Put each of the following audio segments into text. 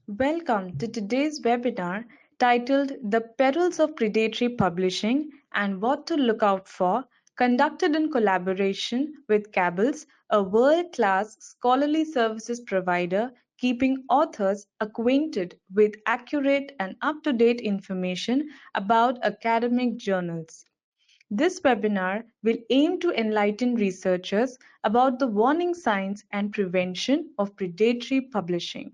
Welcome to today's webinar titled The Perils of Predatory Publishing and What to Look Out For, conducted in collaboration with Cabell's, a world-class scholarly services provider keeping authors acquainted with accurate and up-to-date information about academic journals. This webinar will aim to enlighten researchers about the warning signs and prevention of predatory publishing.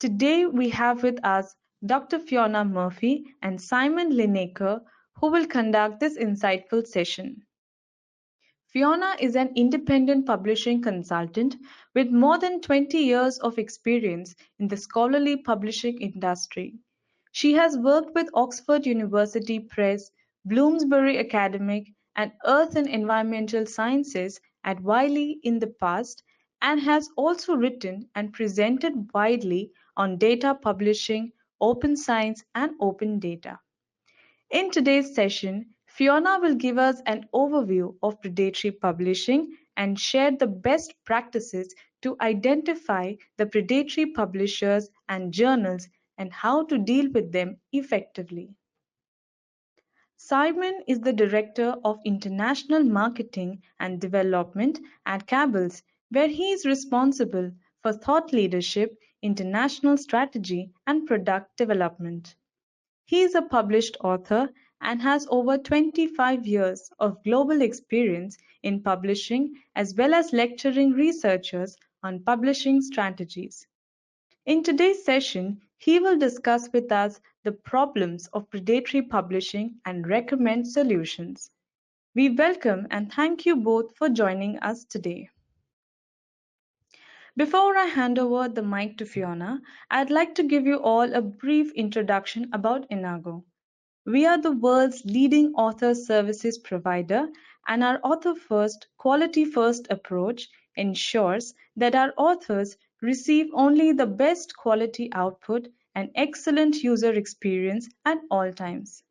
Today we have with us Dr. Fiona Murphy and Simon Lineker, who will conduct this insightful session. Fiona is an independent publishing consultant with more than 20 years of experience in the scholarly publishing industry. She has worked with Oxford University Press, Bloomsbury Academic, and Earth and Environmental Sciences at Wiley in the past, and has also written and presented widely on data publishing, open science, and open data. In today's session, Fiona will give us an overview of predatory publishing and share the best practices to identify the predatory publishers and journals and how to deal with them effectively. Simon is the Director of International Marketing and Development at Cabell's, where he is responsible for thought leadership, international strategy, and product development. He is a published author and has over 25 years of global experience in publishing as well as lecturing researchers on publishing strategies. In today's session, he will discuss with us the problems of predatory publishing and recommend solutions. We welcome and thank you both for joining us today. Before I hand over the mic to Fiona, I'd like to give you all a brief introduction about Enago. We are the world's leading author services provider, and our author-first, quality-first approach ensures that our authors receive only the best quality output and excellent user experience at all times.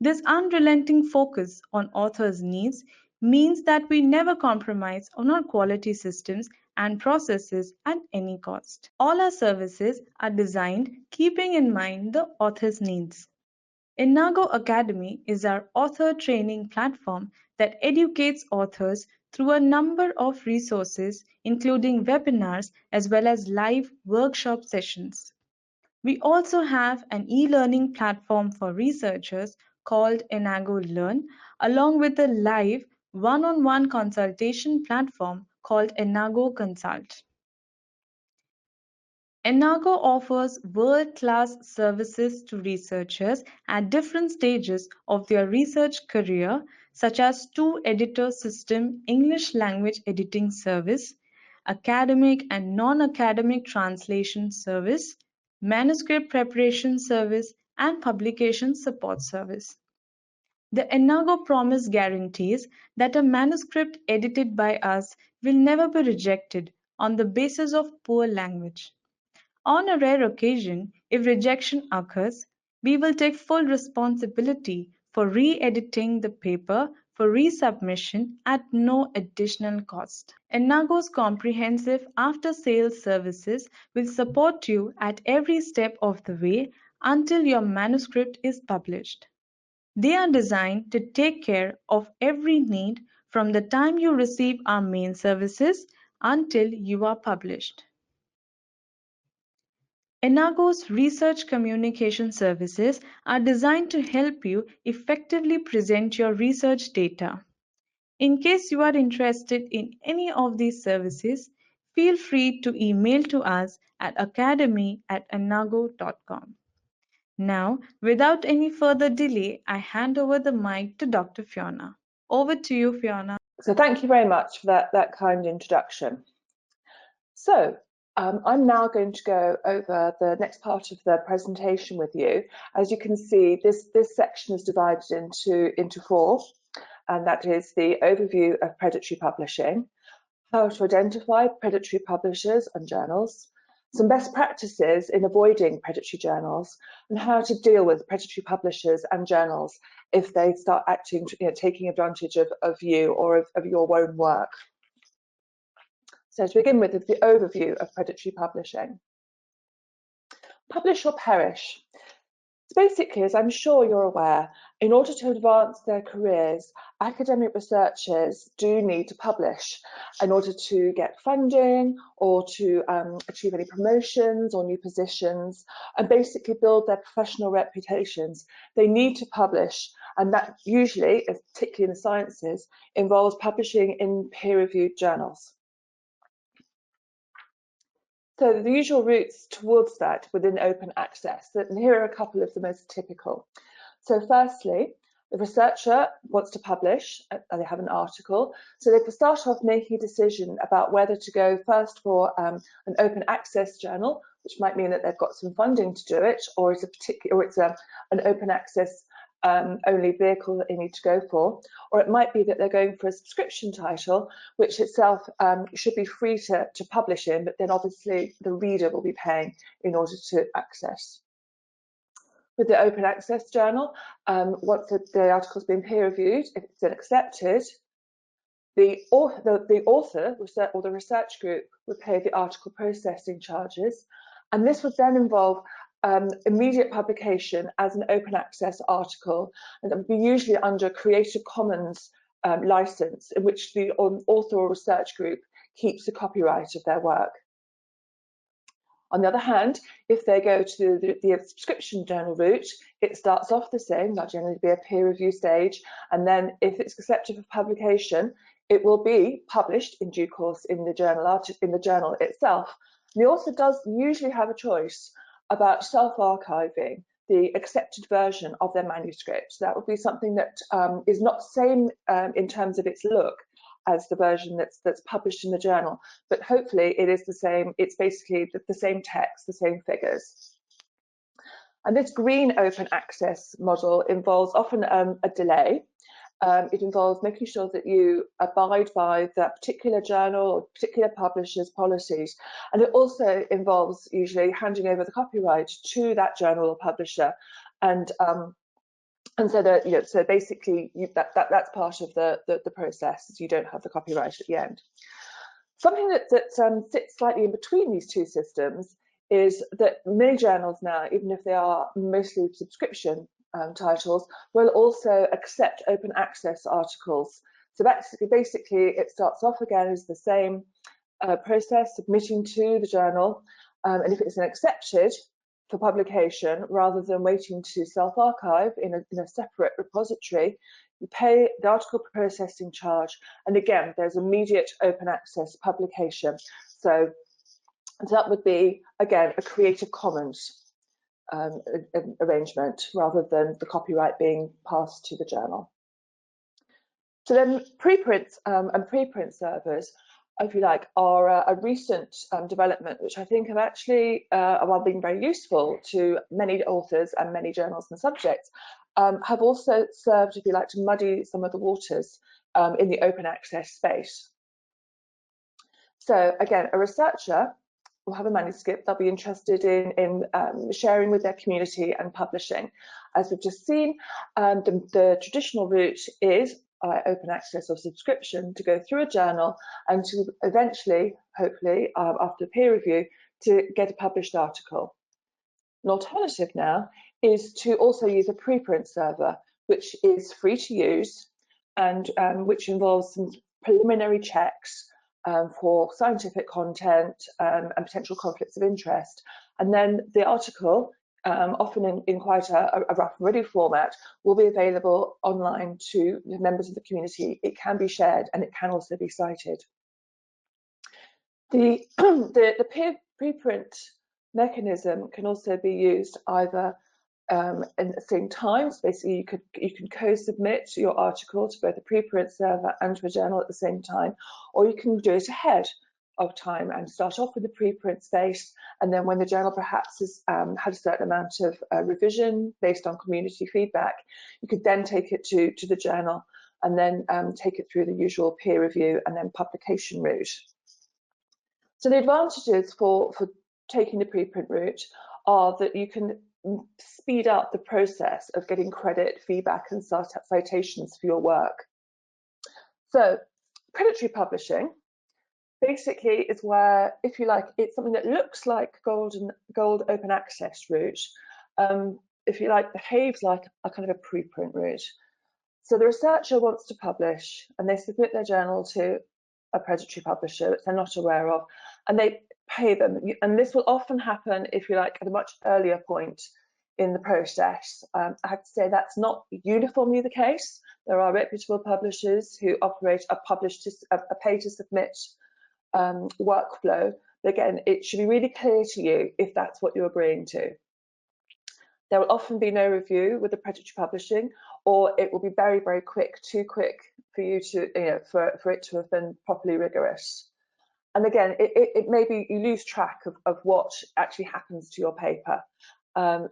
This unrelenting focus on authors' needs means that we never compromise on our quality systems and processes at any cost. All our services are designed keeping in mind the author's needs. Inago Academy is our author training platform that educates authors through a number of resources, including webinars as well as live workshop sessions. We also have an e-learning platform for researchers called Enago Learn, along with a live one-on-one consultation platform called Enago Consult. Enago offers world-class services to researchers at different stages of their research career, such as two-editor system English language editing service, academic and non-academic translation service, manuscript preparation service, and publication support service. The Enago promise guarantees that a manuscript edited by us will never be rejected on the basis of poor language. On a rare occasion, if rejection occurs, we will take full responsibility for re-editing the paper for resubmission at no additional cost. Enago's comprehensive after-sales services will support you at every step of the way until your manuscript is published. They are designed to take care of every need from the time you receive our main services until you are published. Enago's research communication services are designed to help you effectively present your research data. In case you are interested in any of these services, feel free to email to us at academy@enago.com. Now, without any further delay, I hand over the mic to Dr. Fiona. Over to you, Fiona. So thank you very much for that kind introduction. So I'm now going to go over the next part of the presentation with you. As you can see, this section is divided into four, and that is the overview of predatory publishing, how to identify predatory publishers and journals, some best practices in avoiding predatory journals, and how to deal with predatory publishers and journals if they start acting, taking advantage of you or of your own work. So to begin with, the overview of predatory publishing. Publish or perish. So basically, as I'm sure you're aware, in order to advance their careers, academic researchers do need to publish in order to get funding or to achieve any promotions or new positions and basically build their professional reputations. They need to publish, and that usually, particularly in the sciences, involves publishing in peer-reviewed journals. So the usual routes towards that within open access, and here are a couple of the most typical. So firstly, the researcher wants to publish, they have an article, so they can start off making a decision about whether to go first for an open access journal, which might mean that they've got some funding to do it, or it's an open access only vehicle that they need to go for, or it might be that they're going for a subscription title, which itself should be free to publish in, but then obviously the reader will be paying in order to access. With the open access journal, once the article's been peer reviewed, if it's been accepted, the author or the research group would pay the article processing charges, and this would then involve immediate publication as an open access article, and it would be usually under a Creative Commons license, in which the author or research group keeps the copyright of their work. On the other hand, if they go to the subscription journal route, it starts off the same. That'll generally be a peer review stage, and then if it's accepted for publication, it will be published in due course in the journal itself. The author does usually have a choice about self-archiving the accepted version of their manuscript. So that would be something that is not the same in terms of its look as the version that's published in the journal, but hopefully it is the same. It's basically the same text, the same figures. And this green open access model involves often a delay. It involves making sure that you abide by that particular journal or particular publisher's policies. And it also involves usually handing over the copyright to that journal or publisher. And so that, so basically that's part of the process. You don't have the copyright at the end. Something that sits slightly in between these two systems is that many journals now, even if they are mostly subscription titles, will also accept open access articles. So basically it starts off again as the same process, submitting to the journal, and if it's accepted for publication, rather than waiting to self-archive in a separate repository, you pay the article processing charge, and again there's immediate open access publication. So that would be again a Creative Commons arrangement rather than the copyright being passed to the journal. So then preprints and preprint servers, if you like, are a recent development which I think have actually, while being very useful to many authors and many journals and subjects, have also served, if you like, to muddy some of the waters in the open access space. So again, a researcher will have a manuscript they'll be interested in sharing with their community and publishing. As we've just seen, the traditional route is open access or subscription to go through a journal and to eventually, hopefully, after peer review, to get a published article. An alternative now is to also use a preprint server, which is free to use and which involves some preliminary checks for scientific content and potential conflicts of interest. And then the article, often in quite a rough and ready format, will be available online to the members of the community. It can be shared and it can also be cited. The preprint mechanism can also be used either in the same time. So basically you can co-submit your article to both a preprint server and to a journal at the same time, or you can do it ahead of time and start off with the preprint space, and then when the journal perhaps has had a certain amount of revision based on community feedback, you could then take it to the journal and then take it through the usual peer review and then publication route. So the advantages for taking the preprint route are that you can speed up the process of getting credit, feedback and citations for your work. So predatory publishing basically is where, if you like, it's something that looks like gold open access route, if you like, behaves like a kind of a preprint route. So the researcher wants to publish, and they submit their journal to a predatory publisher that they're not aware of, and they pay them. And this will often happen, if you like, at a much earlier point in the process. I have to say that's not uniformly the case. There are reputable publishers who operate a pay to submit workflow. But again, it should be really clear to you if that's what you're agreeing to. There will often be no review with the predatory publishing, or it will be very, very quick, too quick for you to, for it to have been properly rigorous. And again, it may be you lose track of what actually happens to your paper.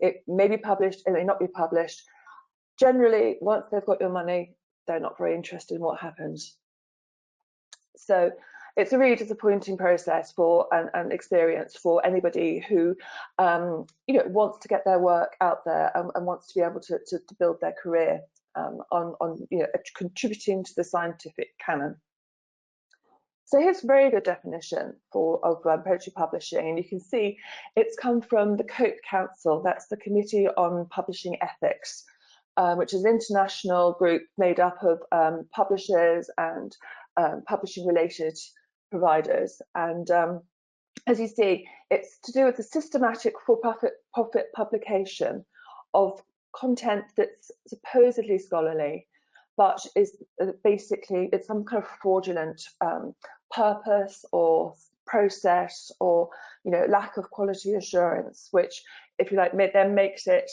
It may be published, it may not be published. Generally, once they've got your money, they're not very interested in what happens. So it's a really disappointing process for an experience for anybody who wants to get their work out there and wants to be able to build their career on contributing to the scientific canon. So here's a very good definition of predatory publishing, and you can see it's come from the Cope Council. That's the Committee on Publishing Ethics, which is an international group made up of publishers and publishing related providers. And as you see, it's to do with the systematic for-profit publication of content that's supposedly scholarly, but is basically, it's some kind of fraudulent purpose or process or lack of quality assurance, which, if you like, then makes it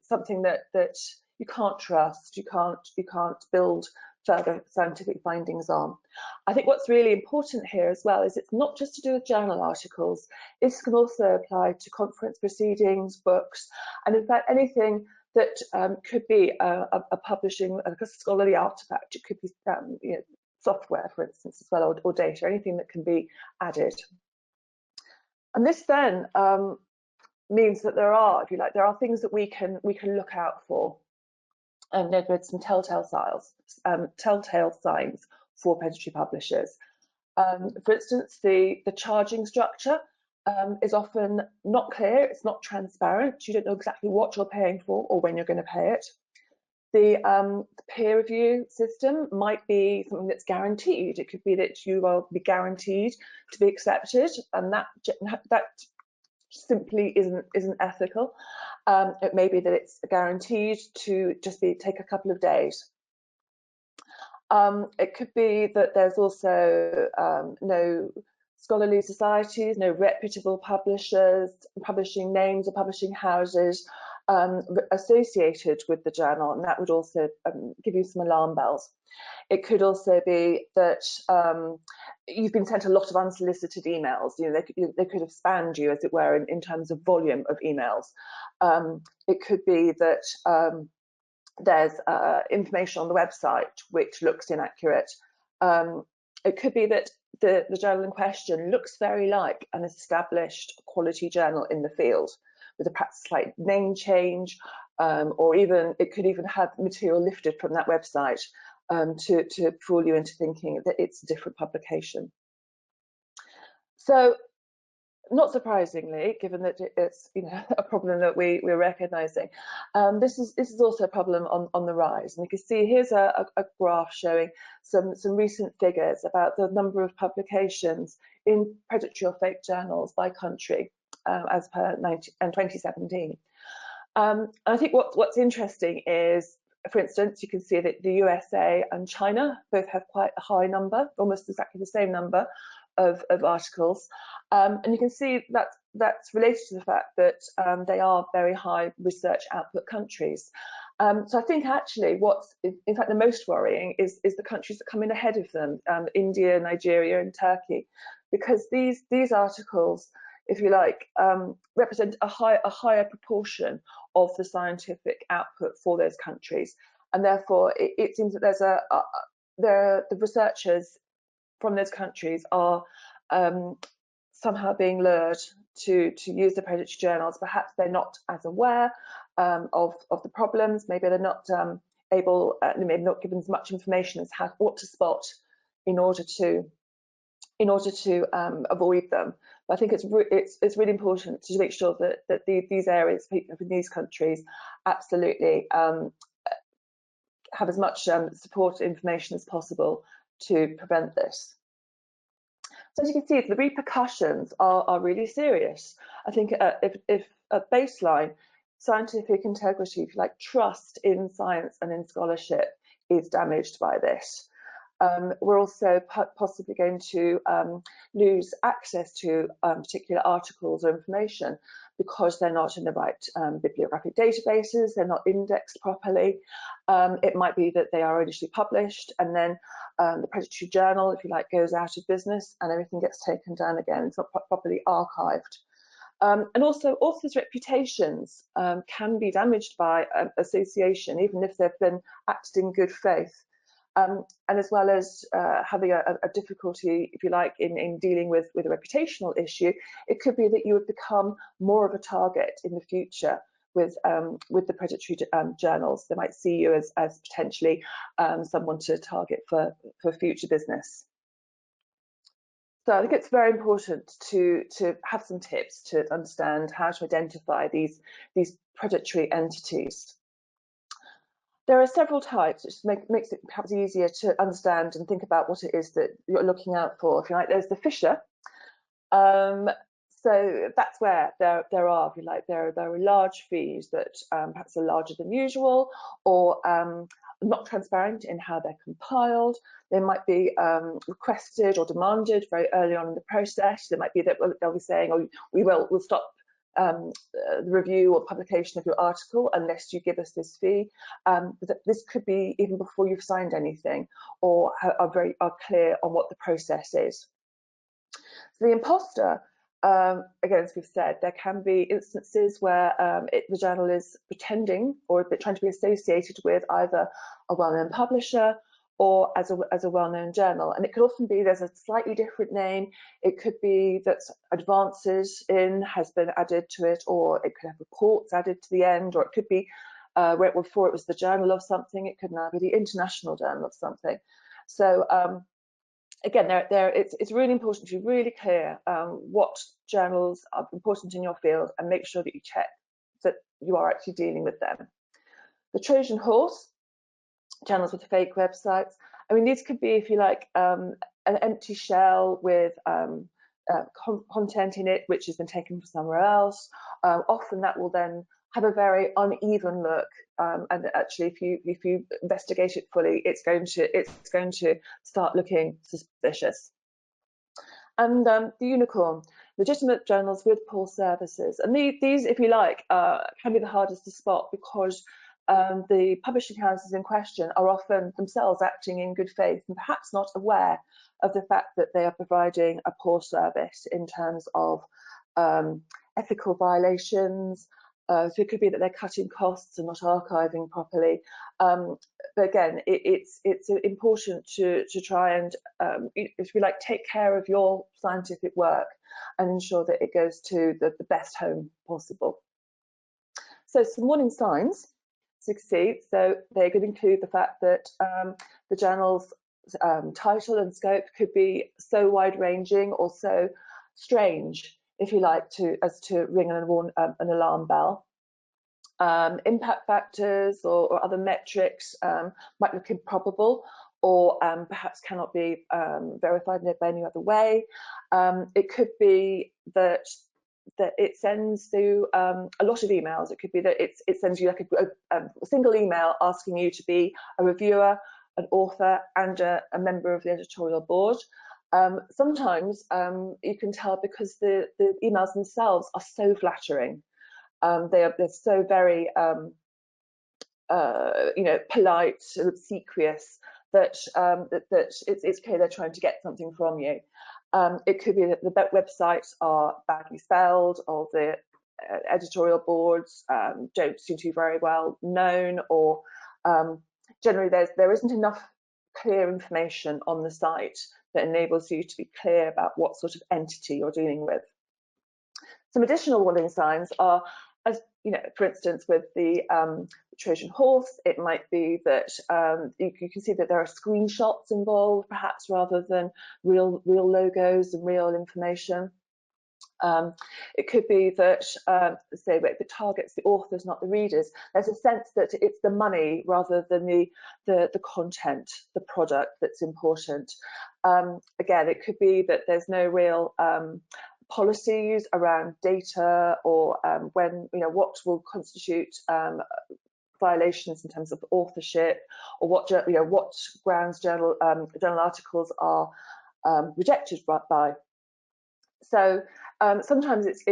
something that you can't trust, you can't build further scientific findings on. I think what's really important here as well is it's not just to do with journal articles. This can also apply to conference proceedings, books, and in fact anything that could be a publishing, a scholarly artifact. It could be software, for instance, as well, or data, anything that can be added. And this then means that there are, if you like, there are things that we can look out for. And there's some telltale signs for predatory publishers. For instance, the charging structure is often not clear, it's not transparent, you don't know exactly what you're paying for or when you're going to pay it. The peer review system might be something that's guaranteed. It could be that you will be guaranteed to be accepted, and that simply isn't ethical. It may be that it's guaranteed to just take a couple of days. It could be that there's also no scholarly societies, no reputable publishers, publishing names or publishing houses associated with the journal, and that would also give you some alarm bells. It could also be that you've been sent a lot of unsolicited emails. They could have spammed you, as it were, in terms of volume of emails. It could be that there's information on the website which looks inaccurate. It could be that the journal in question looks very like an established quality journal in the field, with a perhaps slight name change, or even it could even have material lifted from that website to fool you into thinking that it's a different publication. So, not surprisingly, given that it's a problem that we're recognising, this is also a problem on the rise. And you can see here's a graph showing some recent figures about the number of publications in predatory or fake journals by country as per 2017. I think what's interesting is, for instance, you can see that the USA and China both have quite a high number, almost exactly the same number of articles. And you can see that that's related to the fact that they are very high research output countries. So I think actually what's in fact the most worrying is the countries that come in ahead of them, India, Nigeria and Turkey, because these articles, if you like, represent a higher proportion of the scientific output for those countries. And therefore it seems that there's the researchers from those countries are somehow being lured to use the predatory journals. Perhaps they're not as aware of the problems. Maybe they're not maybe not given as much information as what to spot in order to in order to avoid them. But I think it's really important to make sure that these areas, people in these countries, absolutely have as much support information as possible to prevent this. So as you can see, the repercussions are really serious. I think if at baseline, scientific integrity, if you like, trust in science and in scholarship is damaged by this. We're also possibly going to lose access to particular articles or information because they're not in the right bibliographic databases, they're not indexed properly. It might be that they are initially published and then the predatory journal, if you like, goes out of business and everything gets taken down again. It's not properly archived. And also authors' reputations can be damaged by association, even if they've been acted in good faith. And as well as having a difficulty, if you like, in dealing with a reputational issue, it could be that you would become more of a target in the future with the predatory journals. They might see you as potentially someone to target for future business. So I think it's very important to have some tips to understand how to identify these predatory entities. There are several types, which makes it perhaps easier to understand and think about what it is that you're looking out for. If you like, there's the fisher. So that's where there are, if you like, there are large fees that perhaps are larger than usual, or not transparent in how they're compiled. They might be requested or demanded very early on in the process. There might be that they'll be saying, "Oh, we'll stop the review or publication of your article unless you give us this fee." This could be even before you've signed anything, or are clear on what the process is. So the imposter, again, as we've said, there can be instances where the journal is pretending or trying to be associated with either a well-known publisher or as a well-known journal. And it could often be there's a slightly different name. It could be that advances in has been added to it, or it could have reports added to the end, or it could be where before it was the journal of something, it could now be the international journal of something. So again, it's really important to be really clear what journals are important in your field and make sure that you check that you are actually dealing with them. The Trojan horse, journals with fake websites. I mean, these could be, if you like, an empty shell with content in it which has been taken from somewhere else. Often that will then have a very uneven look, and actually, if you investigate it fully, it's going to start looking suspicious. And the unicorn, legitimate journals with poor services, and these, if you like, can be the hardest to spot because the publishing houses in question are often themselves acting in good faith and perhaps not aware of the fact that they are providing a poor service in terms of ethical violations. So it could be that they're cutting costs and not archiving properly. But again, it's important to try and, if you like, take care of your scientific work and ensure that it goes to the best home possible. So some warning signs to succeed. So they could include the fact that the journal's title and scope could be so wide-ranging or so strange, if you like, as to ring an alarm bell. Impact factors or other metrics might look improbable, or perhaps cannot be verified by any other way. It could be that it sends through a lot of emails. It could be that it sends you like a single email asking you to be a reviewer, an author, and a member of the editorial board. Sometimes you can tell because the emails themselves are so flattering. They're so very polite, sort of obsequious that it's clear they're trying to get something from you. It could be that the websites are badly spelled, or the editorial boards don't seem to be very well known, or generally there isn't enough clear information on the site that enables you to be clear about what sort of entity you're dealing with. Some additional warning signs are as you know, for instance, with the Trojan horse, it might be that you can see that there are screenshots involved, perhaps rather than real logos and real information. It could be that, say, if it targets the authors, not the readers. There's a sense that it's the money rather than the content, the product that's important. Again, it could be that there's no real policies around data or when, you know, what will constitute violations in terms of authorship, or what, you know, what grounds journal articles are rejected by. So sometimes it's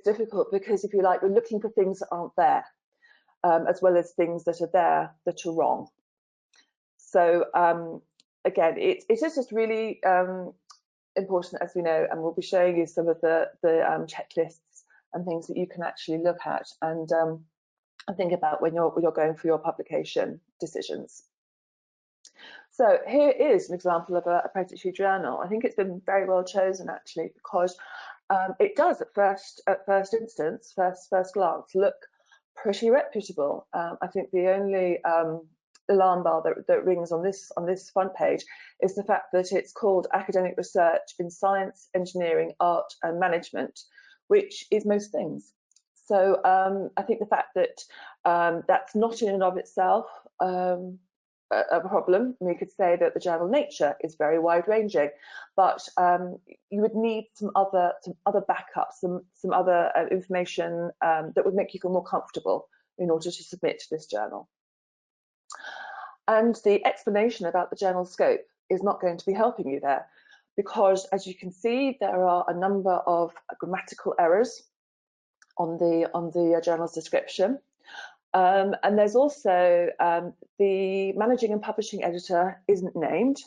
difficult because, if you like, we're looking for things that aren't there, as well as things that are there that are wrong. So again, it is just really important, as we know, and we'll be showing you some of the checklists and things that you can actually look at and think about when you're going for your publication decisions. So here is an example of a predatory journal. I think it's been very well chosen, actually, because it does at first instance, first glance, look pretty reputable. I think the only alarm bell that rings on this front page is the fact that it's called Academic Research in Science, Engineering, Art and Management, which is most things. So I think the fact that that's not in and of itself a problem. We could say that the journal Nature is very wide-ranging, but you would need some other backups, some other information that would make you feel more comfortable in order to submit to this journal. And the explanation about the journal scope is not going to be helping you there, because as you can see, there are a number of grammatical errors on the journal's description. And there's also the managing and publishing editor isn't named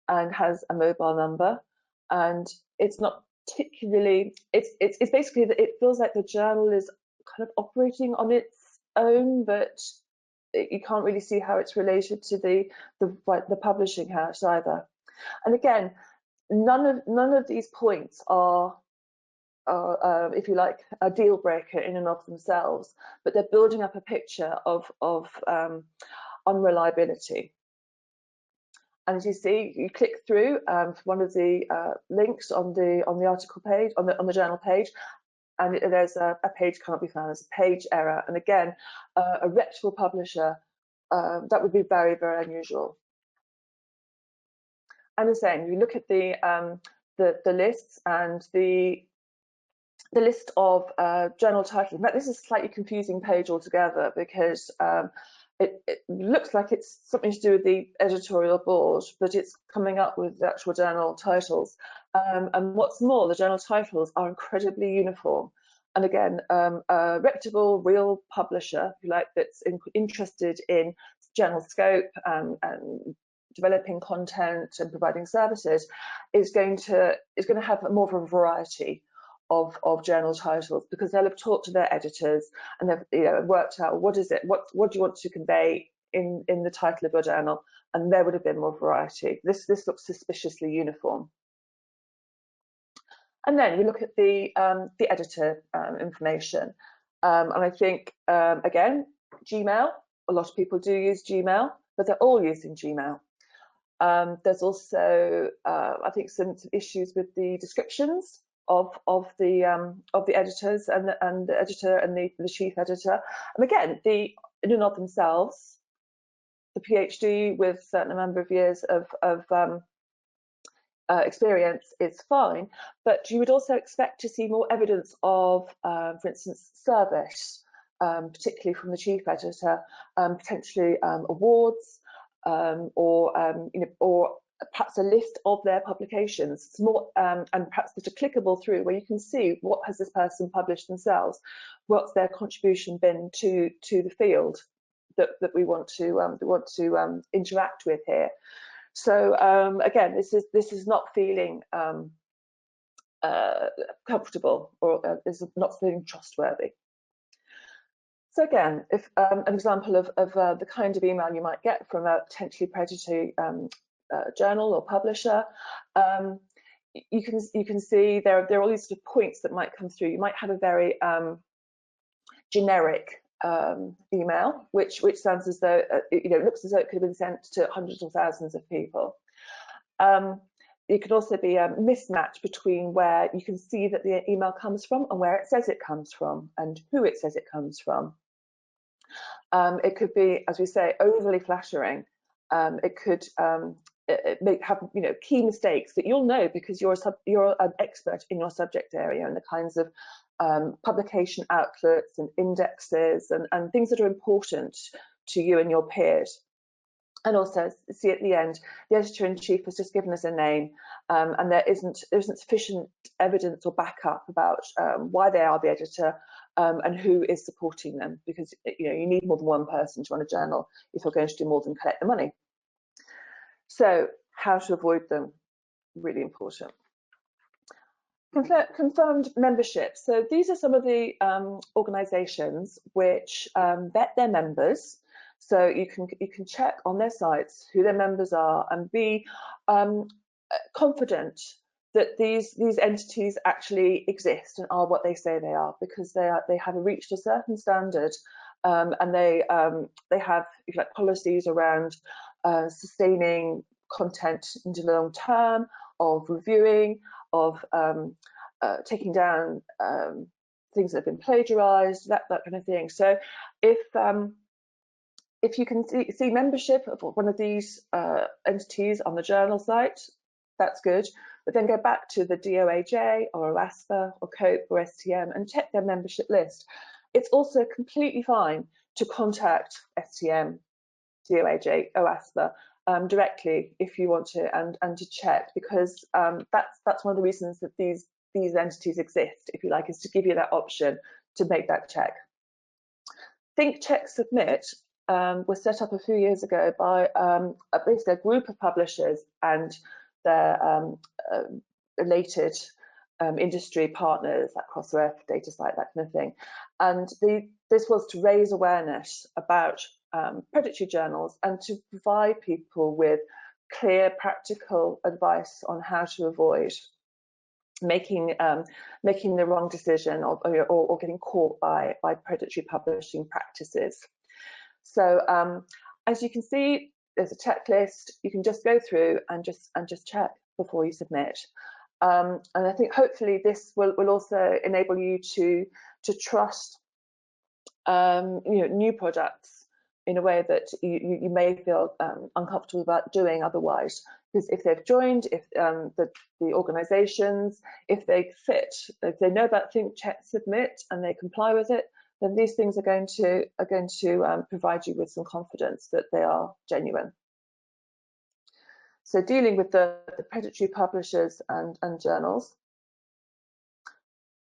and has a mobile number, and it's not particularly, it's basically that it feels like the journal is kind of operating on its own, but you can't really see how it's related to the publishing house either. And again, none of these points are if you like, a deal breaker in and of themselves, but they're building up a picture of unreliability. And as you see, you click through one of the links on the article page, on the journal page, and there's a page can't be found. There's a page error, and again, a reputable publisher, that would be very, very unusual. And the same, you look at the lists and the list of journal titles. In fact, this is a slightly confusing page altogether, because it looks like it's something to do with the editorial board, but it's coming up with the actual journal titles. And what's more, the journal titles are incredibly uniform. And again, a reputable, real publisher, if you like, that's interested in journal scope and developing content and providing services, is going to have more of a variety of journal titles, because they'll have talked to their editors and they've worked out what do you want to convey in the title of your journal, and there would have been more variety. This looks suspiciously uniform. And then we look at the editor information, and I think again, Gmail. A lot of people do use Gmail, but they're all using Gmail. There's also I think some issues with the descriptions of the editors and the editor and the chief editor. And again, in and of themselves, the PhD with a certain number of years of experience is fine, but you would also expect to see more evidence of, for instance, service, particularly from the chief editor, potentially awards, or perhaps a list of their publications. It's more, and perhaps just a clickable through where you can see what has this person published themselves, what's their contribution been to the field that we want to interact with here. So again, this is not feeling comfortable, or is not feeling trustworthy. So again, if an example of the kind of email you might get from a potentially predatory journal or publisher, you can see there are all these sort of points that might come through. You might have a very generic email, which sounds as though it looks as though it could have been sent to hundreds or thousands of people. It could also be a mismatch between where you can see that the email comes from and where it says it comes from and who it says it comes from. It could be, as we say, overly flattering. It could have key mistakes that you'll know because you're an expert in your subject area and the kinds of publication outlets and indexes and things that are important to you and your peers. And also, see at the end, the editor-in-chief has just given us a name, and there isn't sufficient evidence or backup about why they are the editor and who is supporting them, because you need more than one person to run a journal if you're going to do more than collect the money. So, how to avoid them? Really important. Confirmed membership. So these are some of the organisations which vet their members. So you can check on their sites who their members are and be confident that these entities actually exist and are what they say they are, because they have reached a certain standard and they have, if you like, policies around sustaining content into the long term, of reviewing, of taking down things that have been plagiarized, that kind of thing. So if you can see membership of one of these entities on the journal site, that's good. But then go back to the DOAJ or OASPA or COPE or STM and check their membership list. It's also completely fine to contact STM, DOAJ, OASPA directly if you want to, and to check, because that's one of the reasons that these entities exist, if you like, is to give you that option to make that check. Think, Check, Submit was set up a few years ago by basically a group of publishers and their related industry partners, like Crossref, DataCite, that kind of thing. And this was to raise awareness about predatory journals and to provide people with clear, practical advice on how to avoid making the wrong decision or getting caught by predatory publishing practices. So as you can see, there's a checklist. You can just go through and just check before you submit. And I think hopefully this will also enable you to trust new products in a way that you may feel uncomfortable about doing otherwise. Because if they've joined, if the organisations, if they fit, if they know about Think, Check, Submit and they comply with it, then these things are going to provide you with some confidence that they are genuine. So dealing with the predatory publishers and journals,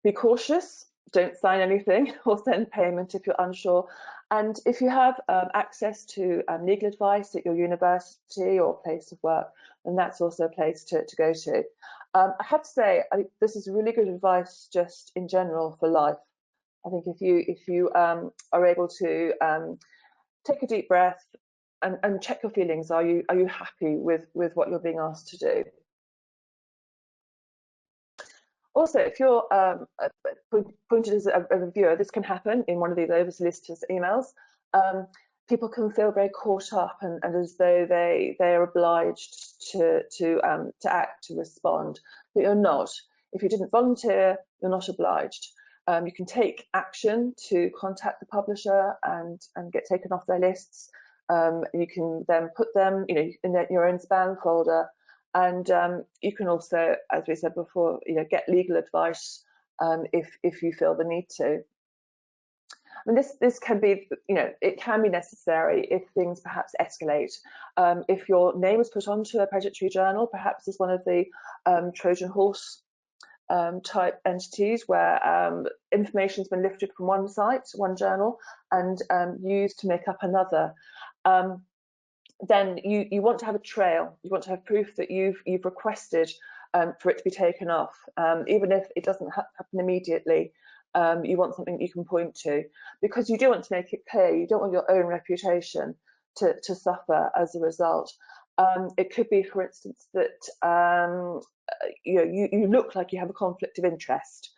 be cautious. Don't sign anything or send payment if you're unsure. And if you have access to legal advice at your university or place of work, then that's also a place to go to. I have to say, I think this is really good advice just in general for life. I think if you are able to take a deep breath and check your feelings, are you happy with what you're being asked to do? Also, if you're appointed as a reviewer, this can happen in one of these oversolicitous emails. People can feel very caught up and as though they are obliged to act, to respond, but you're not. If you didn't volunteer, you're not obliged. You can take action to contact the publisher and get taken off their lists. You can then put them, in your own spam folder. And you can also, as we said before, get legal advice if you feel the need to. I mean, this can be, it can be necessary if things perhaps escalate. If your name is put onto a predatory journal, perhaps as one of the Trojan horse type entities where information has been lifted from one site, one journal, and used to make up another. Then you want to have a trail. You want to have proof that you've requested for it to be taken off, even if it doesn't happen immediately. You want something that you can point to, because you do want to make it clear. You don't want your own reputation to suffer as a result. It could be, for instance, that you look like you have a conflict of interest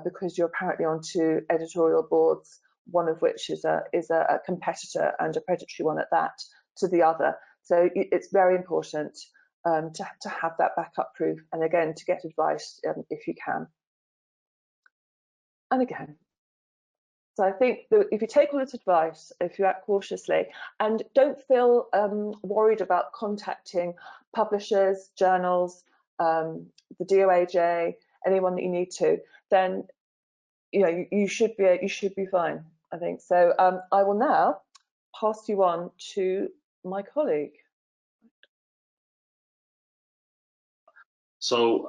because you're apparently onto editorial boards one of which is a competitor and a predatory one at that to the other. So it's very important to have that backup proof, and again, to get advice if you can. And again, so I think that if you take all this advice, if you act cautiously, and don't feel worried about contacting publishers, journals, the DOAJ, anyone that you need to, then you should be fine, I think. So I will now pass you on to my colleague. So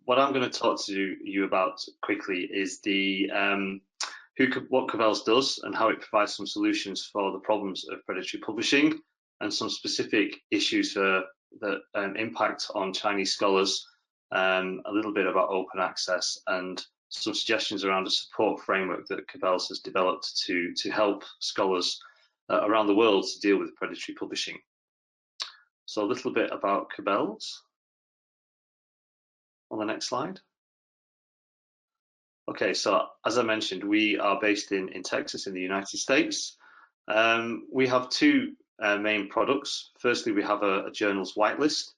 what I'm going to talk to you about quickly is what Cabell's does and how it provides some solutions for the problems of predatory publishing, and some specific issues that impact on Chinese scholars, a little bit about open access, and some suggestions around a support framework that Cabell's has developed to help scholars around the world to deal with predatory publishing. So a little bit about Cabell's on the next slide. Okay, so as I mentioned, we are based in Texas in the United States. We have two main products. Firstly, we have a journals whitelist,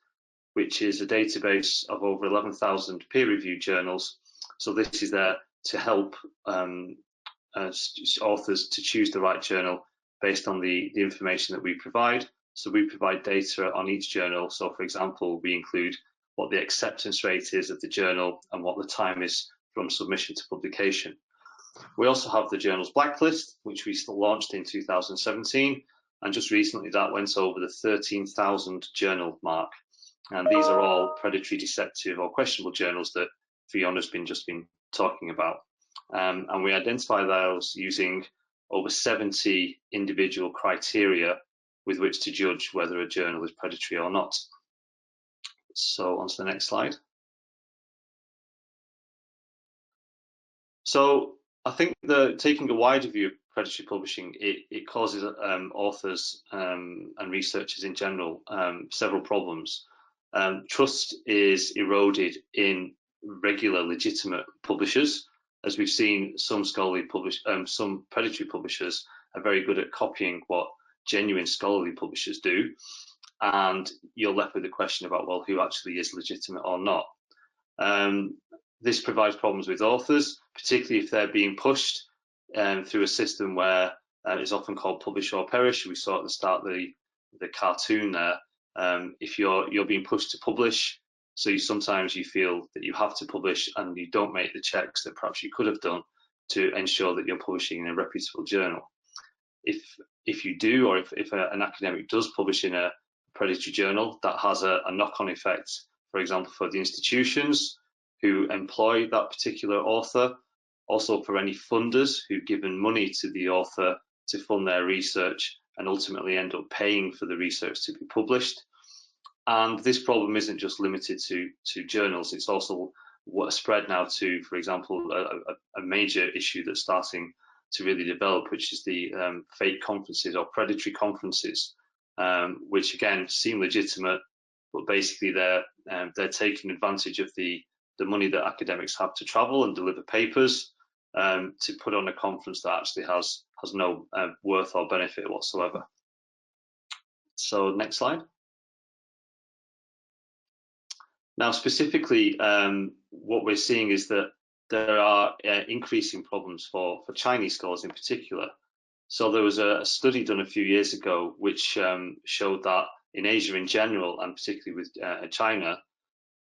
which is a database of over 11,000 peer-reviewed journals. So this is there to help authors to choose the right journal based on the information that we provide. So we provide data on each journal. So for example, we include what the acceptance rate is of the journal and what the time is from submission to publication. We also have the journals blacklist, which we launched in 2017, and just recently that went over the 13,000 journal mark. And these are all predatory, deceptive, or questionable journals that Fiona's been talking about. And we identify those using over 70 individual criteria with which to judge whether a journal is predatory or not. So on to the next slide. So I think taking a wider view of predatory publishing, it causes authors and researchers in general several problems. Trust is eroded in regular, legitimate publishers, as we've seen. Some some predatory publishers are very good at copying what genuine scholarly publishers do, and you're left with the question about, well, who actually is legitimate or not. This provides problems with authors, particularly if they're being pushed through a system where it's often called publish or perish. We saw at the start the cartoon there. If you're being pushed to publish, so sometimes you feel that you have to publish and you don't make the checks that perhaps you could have done to ensure that you're publishing in a reputable journal. If you do, or if an academic does publish in a predatory journal, that has a knock-on effect, for example, for the institutions who employ that particular author, also for any funders who've given money to the author to fund their research and ultimately end up paying for the research to be published. And this problem isn't just limited to journals, it's also spread now to, for example, a major issue that's starting to really develop, which is the fake conferences or predatory conferences, which again seem legitimate, but basically they're taking advantage of the money that academics have to travel and deliver papers to put on a conference that actually has no worth or benefit whatsoever. So next slide. Now specifically, what we're seeing is that there are increasing problems for Chinese scholars in particular. So there was a study done a few years ago which showed that in Asia in general, and particularly with China,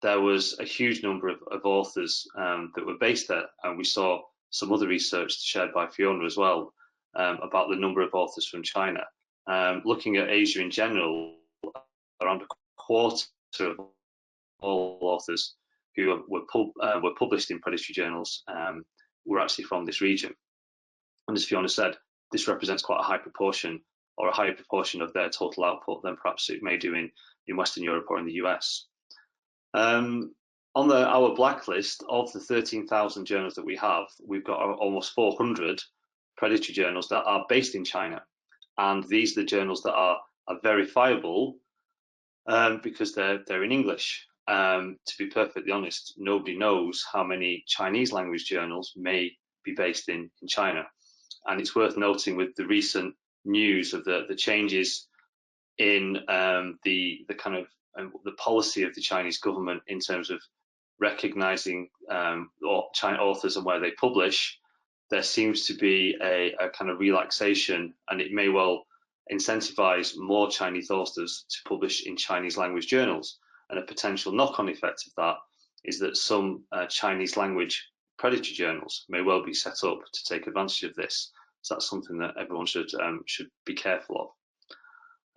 there was a huge number of authors that were based there. And we saw some other research shared by Fiona as well about the number of authors from China. Looking at Asia in general, around a quarter of all authors who were published in predatory journals were actually from this region. And as Fiona said, this represents quite a high proportion, or a higher proportion of their total output than perhaps it may do in Western Europe or in the US. On our blacklist of the 13,000 journals that we have, we've got almost 400 predatory journals that are based in China. And these are the journals that are verifiable because they're in English. To be perfectly honest, nobody knows how many Chinese language journals may be based in China. And it's worth noting with the recent news of the changes in the kind of the policy of the Chinese government in terms of recognizing authors and where they publish, there seems to be a kind of relaxation, and it may well incentivize more Chinese authors to publish in Chinese language journals. And a potential knock-on effect of that is that some Chinese language predatory journals may well be set up to take advantage of this. So that's something that everyone should be careful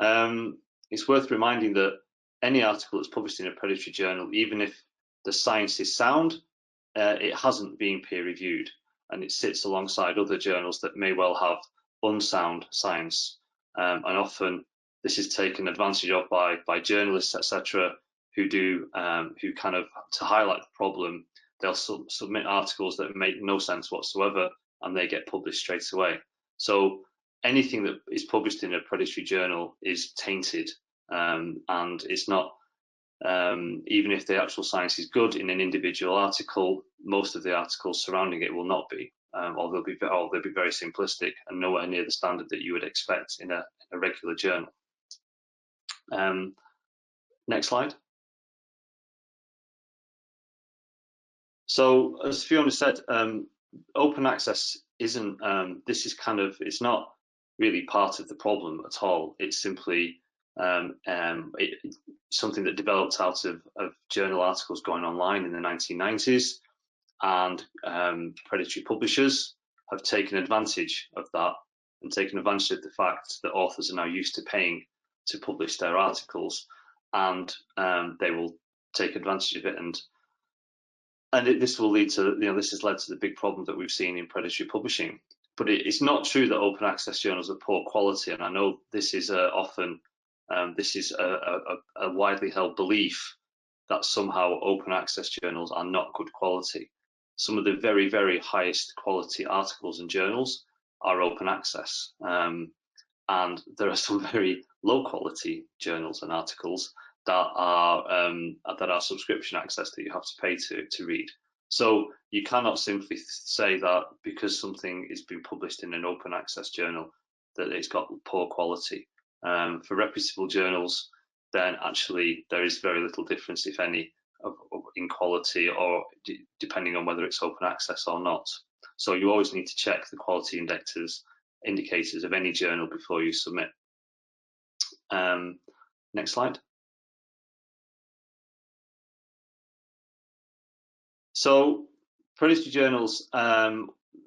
of. It's worth reminding that any article that's published in a predatory journal, even if the science is sound, it hasn't been peer reviewed, and it sits alongside other journals that may well have unsound science. And often this is taken advantage of by journalists, etc., who kind of, to highlight the problem, they'll submit articles that make no sense whatsoever, and they get published straight away. So anything that is published in a predatory journal is tainted, and it's not, even if the actual science is good in an individual article, most of the articles surrounding it will not be, or they'll be very simplistic and nowhere near the standard that you would expect in a regular journal. Next slide. So as Fiona said, open access isn't, it's not really part of the problem at all. It's simply something that developed out of journal articles going online in the 1990s, and predatory publishers have taken advantage of that and taken advantage of the fact that authors are now used to paying to publish their articles, and they will take advantage of it, and this will lead to, this has led to the big problem that we've seen in predatory publishing. But it's not true that open access journals are poor quality, and I know this is often a widely held belief that somehow open access journals are not good quality. Some of the very, very highest quality articles and journals are open access, and there are some very low quality journals and articles that are subscription access that you have to pay to read. So you cannot simply say that because something is being published in an open access journal that it's got poor quality. For reputable journals, then actually there is very little difference, if any, in quality, or depending on whether it's open access or not. So you always need to check the quality indicators of any journal before you submit. Next slide. So predatory journals,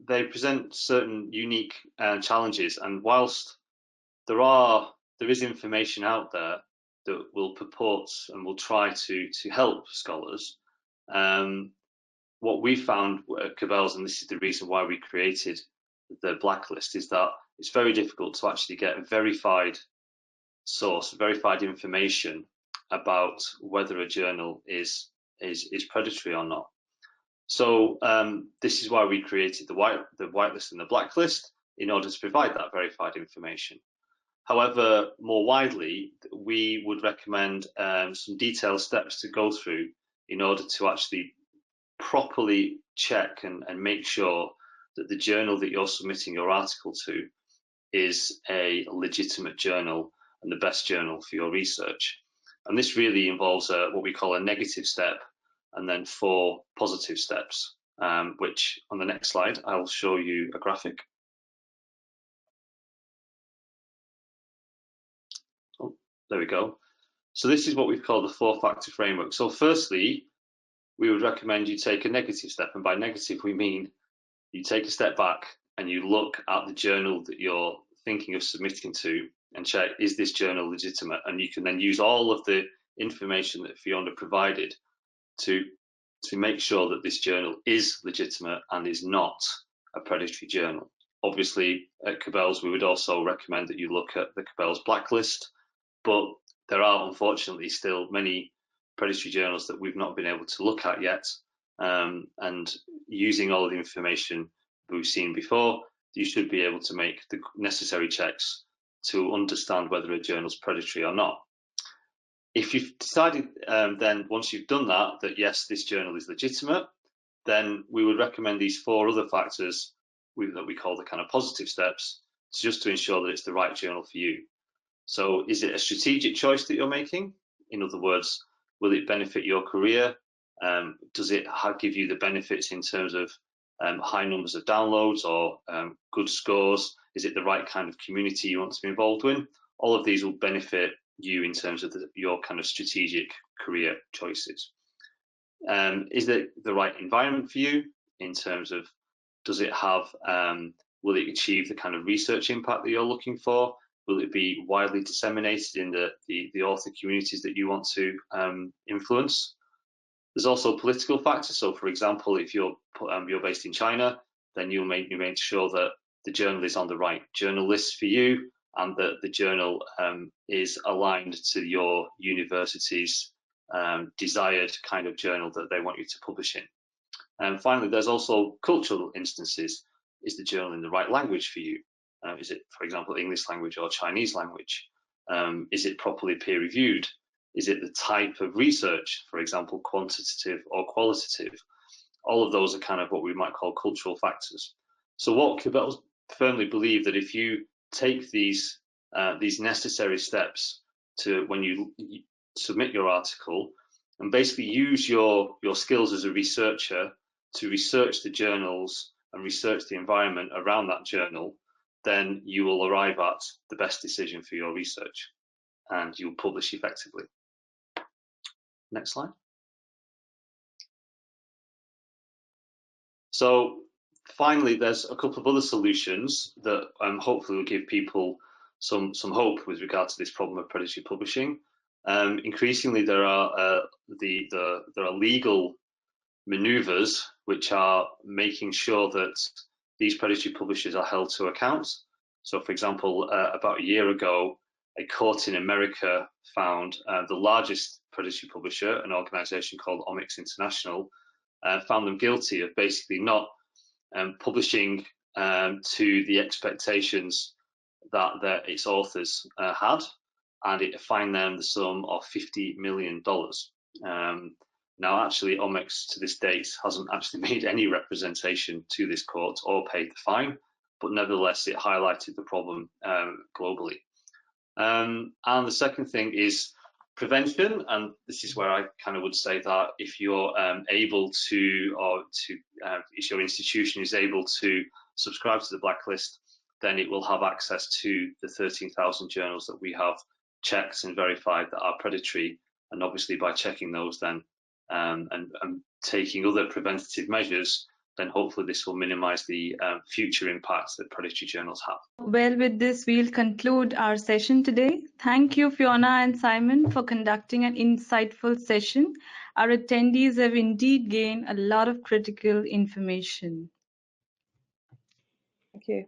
they present certain unique challenges, and whilst there is information out there that will purport and will try to help scholars, what we found at Cabell's, and this is the reason why we created the blacklist, is that it's very difficult to actually get a verified source, verified information about whether a journal is predatory or not. So this is why we created the whitelist and the blacklist, in order to provide that verified information. However, more widely, we would recommend some detailed steps to go through in order to actually properly check and make sure that the journal that you're submitting your article to is a legitimate journal and the best journal for your research. And this really involves what we call a negative step, and then 4 positive steps, which on the next slide, I'll show you a graphic. Oh, there we go. So this is what we've called the 4-factor framework. So firstly, we would recommend you take a negative step, and by negative, we mean you take a step back and you look at the journal that you're thinking of submitting to and check, is this journal legitimate? And you can then use all of the information that Fiona provided to make sure that this journal is legitimate and is not a predatory journal. Obviously, at Cabell's, we would also recommend that you look at the Cabell's blacklist, but there are unfortunately still many predatory journals that we've not been able to look at yet. And using all of the information we've seen before, you should be able to make the necessary checks to understand whether a journal is predatory or not. If you've decided then, once you've done that yes, this journal is legitimate, then we would recommend these 4 other factors that we call the kind of positive steps, just to ensure that it's the right journal for you. So is it a strategic choice that you're making? In other words, will it benefit your career? Does it give you the benefits in terms of high numbers of downloads or good scores? Is it the right kind of community you want to be involved in? All of these will benefit you in terms of your kind of strategic career choices. Is it the right environment for you in terms of, does it have, will it achieve the kind of research impact that you're looking for? Will it be widely disseminated in the author communities that you want to influence? There's also political factors. So, for example, if you're based in China, then you'll make sure that the journal is on the right journal list for you, and that the journal is aligned to your university's desired kind of journal that they want you to publish in. And finally, there's also cultural instances. Is the journal in the right language for you? Is it, for example, English language or Chinese language? Is it properly peer reviewed? Is it the type of research, for example, quantitative or qualitative? All of those are kind of what we might call cultural factors. So what Cabell firmly believe that if you take these necessary steps to when you submit your article, and basically use your skills as a researcher to research the journals and research the environment around that journal, then you will arrive at the best decision for your research and you'll publish effectively. Next slide. So finally, there's a couple of other solutions that hopefully will give people some hope with regard to this problem of predatory publishing. Increasingly, there are legal maneuvers which are making sure that these predatory publishers are held to account. So, for example, about a year ago, a court in America found the largest predatory publisher, an organization called Omics International, found them guilty of basically not publishing to the expectations that its authors had, and it fined them the sum of $50 million. Now, actually, Omics to this date hasn't actually made any representation to this court or paid the fine, but nevertheless, it highlighted the problem globally. And the second thing is prevention, and this is where I kind of would say that if you're able to, or if your institution is able to subscribe to the blacklist, then it will have access to the 13,000 journals that we have checked and verified that are predatory. And obviously, by checking those, then and taking other preventative measures, then hopefully this will minimize the future impacts that predatory journals have. Well, with this, we'll conclude our session today. Thank you, Fiona and Simon, for conducting an insightful session. Our attendees have indeed gained a lot of critical information. Thank you.